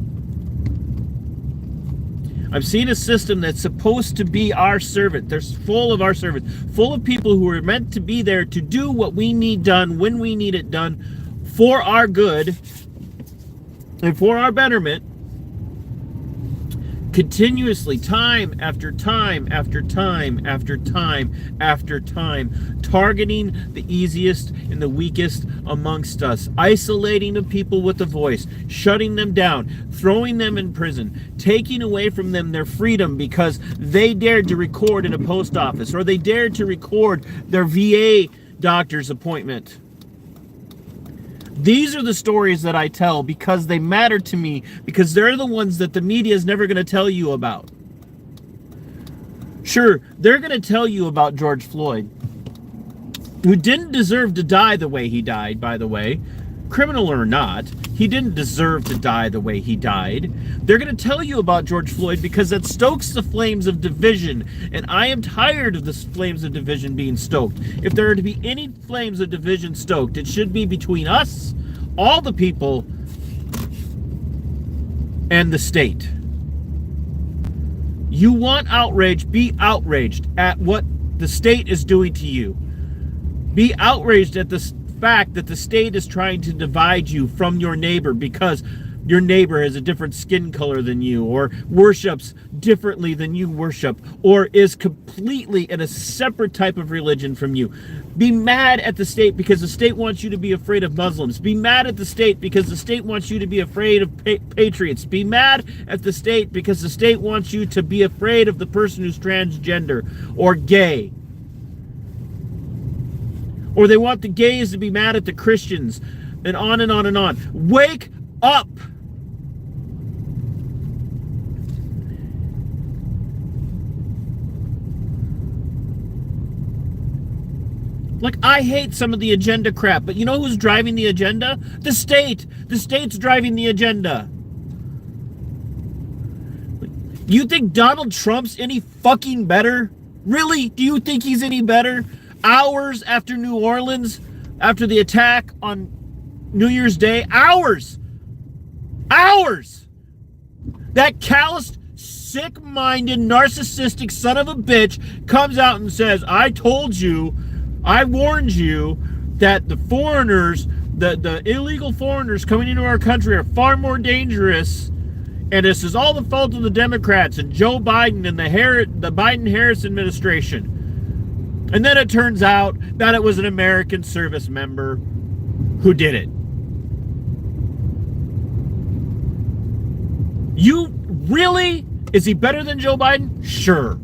I'm seeing a system that's supposed to be our servant. They're full of our servants, full of people who are meant to be there to do what we need done when we need it done for our good and for our betterment, continuously, time after time after time after time after time, targeting the easiest and the weakest amongst us, isolating the people with a voice, shutting them down, throwing them in prison, taking away from them their freedom because they dared to record in a post office, or they dared to record their VA doctor's appointment. These are the stories that I tell because they matter to me, because they're the ones that the media is never going to tell you about. Sure, they're going to tell you about George Floyd, who didn't deserve to die the way he died, by the way. Criminal or not, he didn't deserve to die the way he died. They're going to tell you about George Floyd because that stokes the flames of division, and I am tired of the flames of division being stoked. If there are to be any flames of division stoked, it should be between us, all the people, and the state. You want outrage, be outraged at what the state is doing to you. Be outraged at the fact that the state is trying to divide you from your neighbor because your neighbor has a different skin color than you, or worships differently than you worship, or is completely in a separate type of religion from you. Be mad at the state because the state wants you to be afraid of Muslims. Be mad at the state because the state wants you to be afraid of patriots. Be mad at the state because the state wants you to be afraid of the person who's transgender or gay. Or they want the gays to be mad at the Christians, and on and on and on. Wake up! Like, I hate some of the agenda crap, but you know who's driving the agenda? The state! The state's driving the agenda. You think Donald Trump's any fucking better? Really? Do you think he's any better? Hours after New Orleans, after the attack on New Year's Day, hours, that calloused, sick-minded, narcissistic son of a bitch comes out and says, I told you, I warned you that the foreigners, the illegal foreigners coming into our country are far more dangerous, and this is all the fault of the Democrats and Joe Biden and the Biden-Harris administration. And then it turns out that it was an American service member who did it. You really? Is he better than Joe Biden? Sure.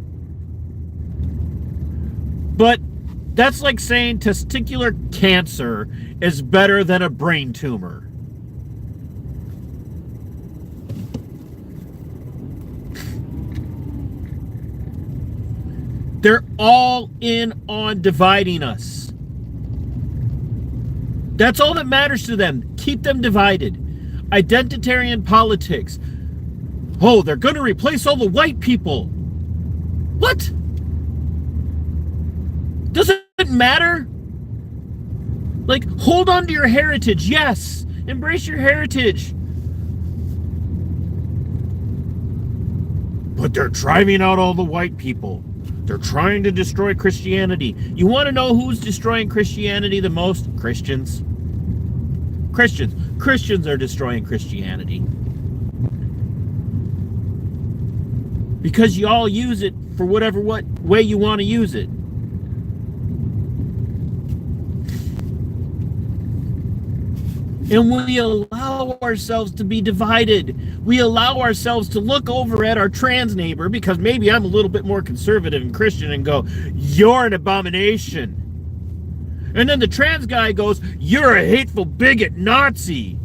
But that's like saying testicular cancer is better than a brain tumor. They're all in on dividing us. That's all that matters to them. Keep them divided. Identitarian politics. Oh, they're going to replace all the white people. What? Does it matter? Like, hold on to your heritage. Yes. Embrace your heritage. But they're driving out all the white people. They're trying to destroy Christianity. You want to know who's destroying Christianity the most? Christians. Christians are destroying Christianity. Because you all use it for whatever way you want to use it. And we allow ourselves to be divided. We allow ourselves to look over at our trans neighbor, because maybe I'm a little bit more conservative and Christian, and go, you're an abomination. And then the trans guy goes, you're a hateful bigot Nazi.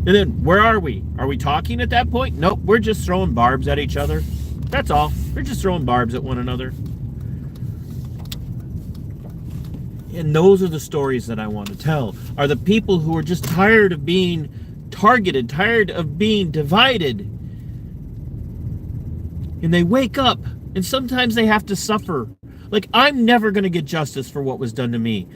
And then where are we? Are we talking at that point? Nope, we're just throwing barbs at each other. That's all. We're just throwing barbs at one another. And those are the stories that I want to tell, are the people who are just tired of being targeted, tired of being divided. And they wake up, and sometimes they have to suffer. Like, I'm never going to get justice for what was done to me.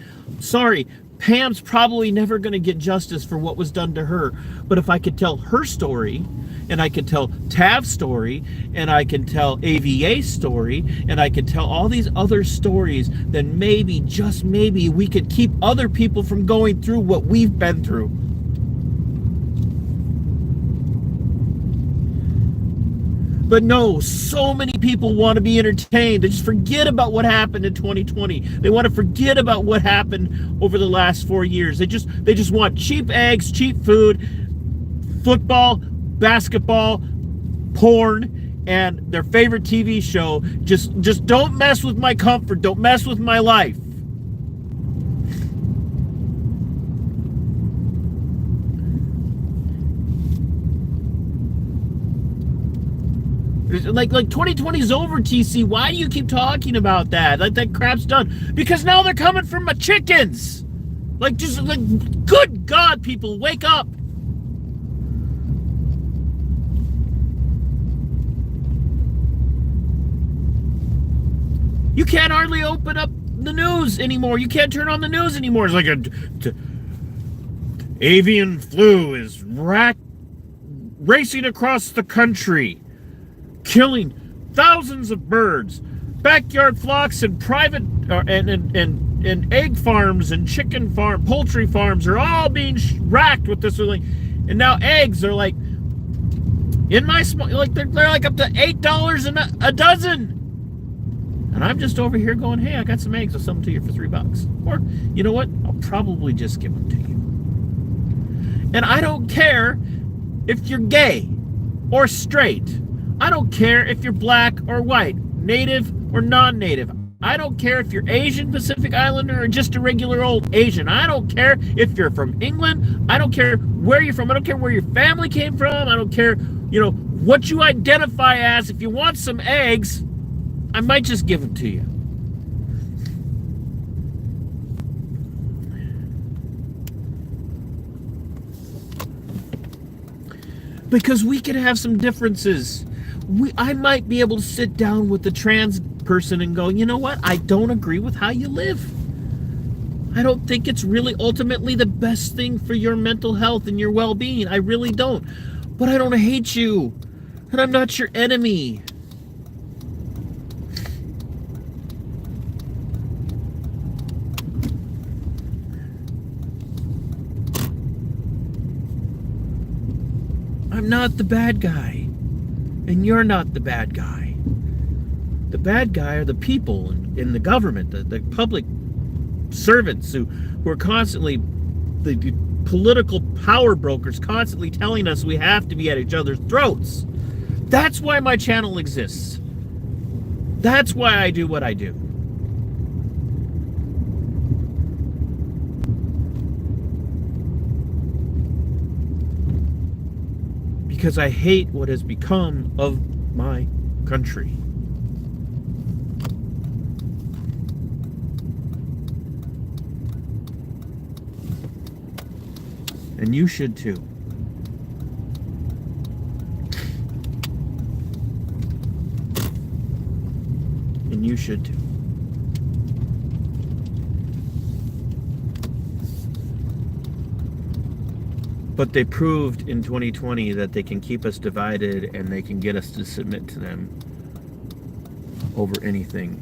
Sorry, Pam's probably never going to get justice for what was done to her. But if I could tell her story, and I could tell Tav's story, and I can tell AVA's story, and I could tell all these other stories, then maybe, just maybe, we could keep other people from going through what we've been through. But no, so many people want to be entertained. They just forget about what happened in 2020. They want to forget about what happened over the last 4 years. They just want cheap eggs, cheap food, football, basketball, porn, and their favorite TV show. Just don't mess with my comfort. Don't mess with my life. Like 2020's over, TC. Why do you keep talking about that? Like, that crap's done. Because now they're coming for my chickens. Good God, people, wake up. You can't hardly open up the news anymore. You can't turn on the news anymore. It's like avian flu is racing across the country, killing thousands of birds. Backyard flocks and private and egg farms and chicken farm, poultry farms are all being racked with this. And now eggs are like, in my small, like they're like up to $8 a dozen. And I'm just over here going, hey, I got some eggs. I'll sell them to you for $3. Or, you know what? I'll probably just give them to you. And I don't care if you're gay or straight. I don't care if you're black or white, native or non-native. I don't care if you're Asian, Pacific Islander, or just a regular old Asian. I don't care if you're from England. I don't care where you're from. I don't care where your family came from. I don't care, what you identify as. If you want some eggs, I might just give them to you. Because we could have some differences. I might be able to sit down with the trans person and go, you know what? I don't agree with how you live. I don't think it's really ultimately the best thing for your mental health and your well-being. I really don't. But I don't hate you. And I'm not your enemy. I'm not the bad guy. And you're not the bad guy. The bad guy are the people in the government, the public servants who are constantly, the political power brokers constantly telling us we have to be at each other's throats. That's why my channel exists. That's why I do what I do. Because I hate what has become of my country. And you should too. And you should too. But they proved in 2020 that they can keep us divided and they can get us to submit to them over anything.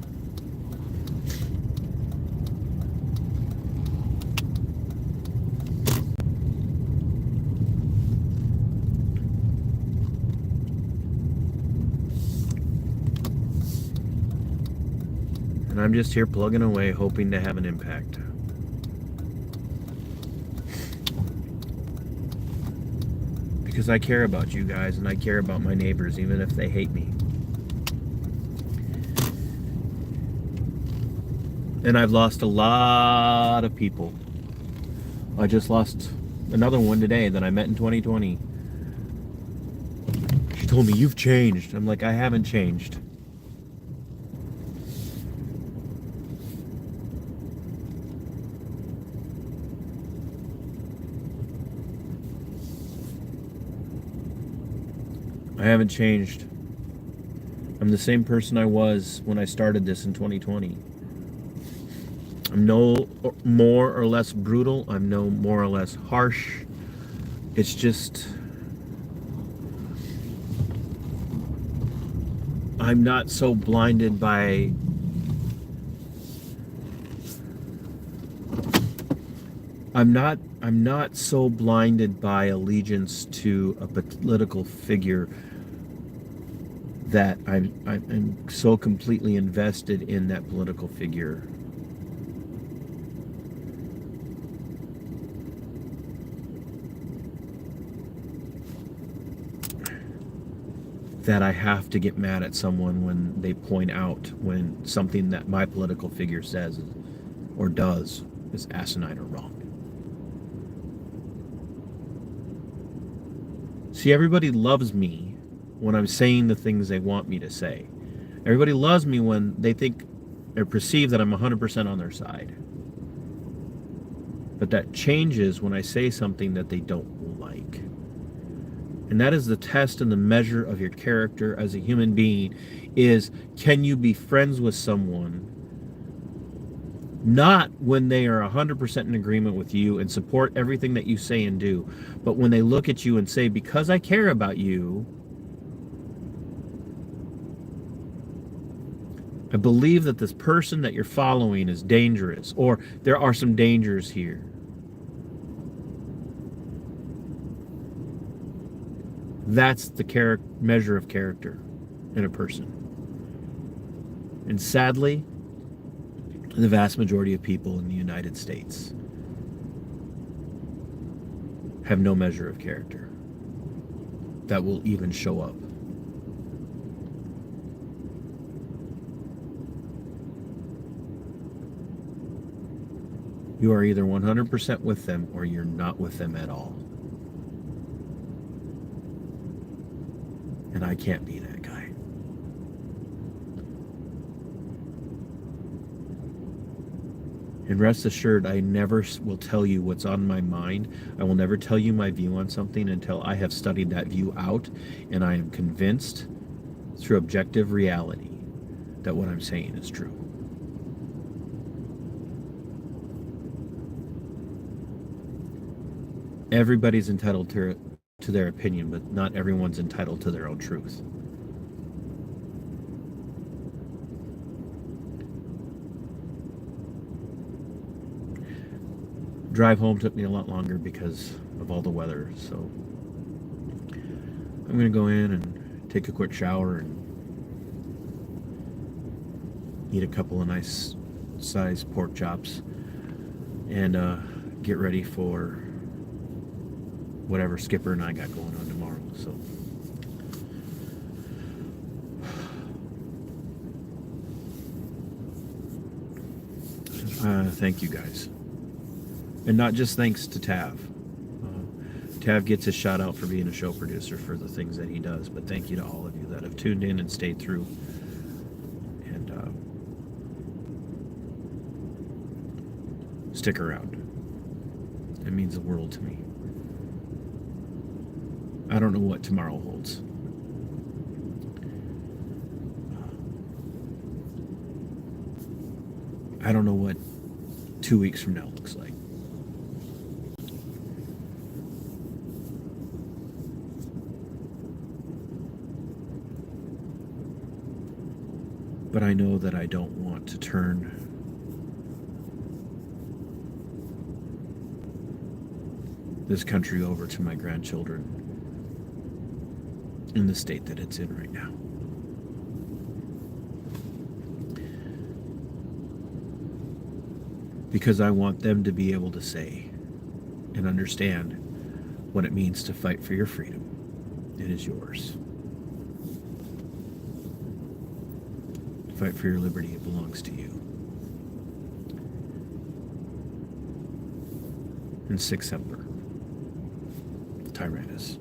And I'm just here plugging away, hoping to have an impact. Because I care about you guys and I care about my neighbors, even if they hate me. And I've lost a lot of people. I just lost Another one today that I met in 2020. She told me, "You've changed." I'm like, I haven't changed. I haven't changed. I'm the same person I was when I started this in 2020. I'm no more or less brutal. I'm no more or less harsh. It's just, I'm not so blinded by I'm not so blinded by allegiance to a political figure that I'm so completely invested in that political figure that I have to get mad at someone when they point out when something that my political figure says or does is asinine or wrong. See, everybody loves me when I'm saying the things they want me to say. Everybody loves me when they think or perceive that I'm 100% on their side. But that changes when I say something that they don't like. And that is the test and the measure of your character as a human being is, can you be friends with someone not when they are 100% in agreement with you and support everything that you say and do, but when they look at you and say, because I care about you, I believe that this person that you're following is dangerous, or there are some dangers here. That's the measure of character in a person. And sadly, the vast majority of people in the United States have no measure of character that will even show up. You are either 100% with them or you're not with them at all. And I can't be that guy. And rest assured, I never will tell you what's on my mind. I will never tell you my view on something until I have studied that view out and I am convinced through objective reality that what I'm saying is true. Everybody's entitled to their opinion, but not everyone's entitled to their own truth. Drive home took me a lot longer because of all the weather, so I'm going to go in and take a quick shower and eat a couple of nice sized pork chops and get ready for whatever Skipper and I got going on tomorrow. So thank you guys. And not just thanks to Tav. Tav gets his shout out for being a show producer for the things that he does, but thank you to all of you that have tuned in and stayed through. And stick around. It means the world to me. I don't know what tomorrow holds. I don't know what 2 weeks from now looks like. But I know that I don't want to turn this country over to my grandchildren in the state that it's in right now. Because I want them to be able to say and understand what it means to fight for your freedom. It is yours. To fight for your liberty, it belongs to you. And sic semper. Tyrannus.